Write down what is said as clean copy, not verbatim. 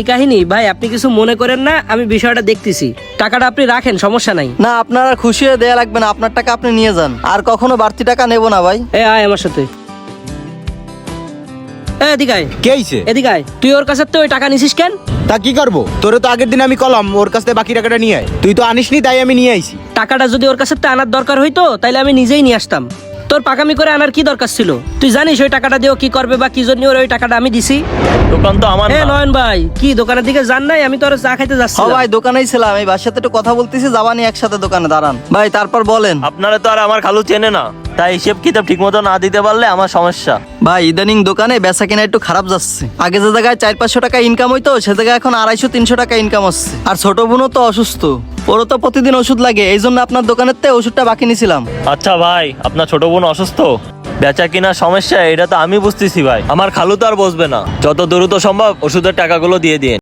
এই কাহিনী ভাই, আপনি কিছু মনে করেন না, আমি বিষয়টা দেখতেছি। টাকাটা আপনি রাখেন, সমস্যা নাই। না, আপনার আর খুশি হয়ে দেয়া লাগবে না, আপনার টাকা আপনি নিয়ে যান, আর কখনো বাড়তি টাকা নেব না ভাই। আয় আমার সাথে। এদিকে আয়। কে আইছে? এদিকে আয়। তুই ওর কাছে তো ওই টাকা নিছিস কেন? তা কি করবো? তোরে তো আগের দিন আমি কলাম ওর কাছ থেকে বাকি টাকাটা নিয়ে আয়, তুই তো আনিসনি, তাই আমি নিয়ে আইছি। টাকাটা যদি ওর কাছে আনার দরকার হইতো তাইলে আমি নিজেই নিয়ে আসতাম। তোর পাকামি করে আনার কি দরকার ছিল? তুই জানিস ওই টাকাটা দিয়েও কি করবে বা কি জন্য ওই টাকাটা আমি দিছি? দোকান তো আমার না। নয়ন ভাই, কি দোকানের দিকে যান নাই? আমি তো আর চা খাইতে যাচ্ছি। ভাই দোকানেই ছিলাম, এই বাসার সাথে একটু কথা বলতেছি, যাবানি একসাথে দোকানে, দাঁড়ান ভাই, তারপর বলেন। আপনারা তো আর আমার খালু চেনে না, তাই হিসেব কিতাব ঠিক মতো না দিতে পারলে আমার সমস্যা। ভাই ইদানিং দোকানে বেচা কিনা একটু খারাপ যাচ্ছে। আগে যে জায়গায় 400-500 টাকা ইনকাম হইতো, সে জায়গায় এখন 250-300 টাকা ইনকাম হচ্ছে। আর ছোট বোনও তো অসুস্থ, ওরও তো প্রতিদিন ওষুধ লাগে, এই জন্য আপনার দোকানের থেকে ওষুধটা বাকি নিছিলাম। আচ্ছা ভাই, আপনার ছোট বোন অসুস্থ, বেচা কিনা সমস্যা, এটা তো আমি বুঝতেছি ভাই। আমার খালু তো আর বসবে না, যত দ্রুত সম্ভব ওষুধের টাকাগুলো দিয়ে দিন।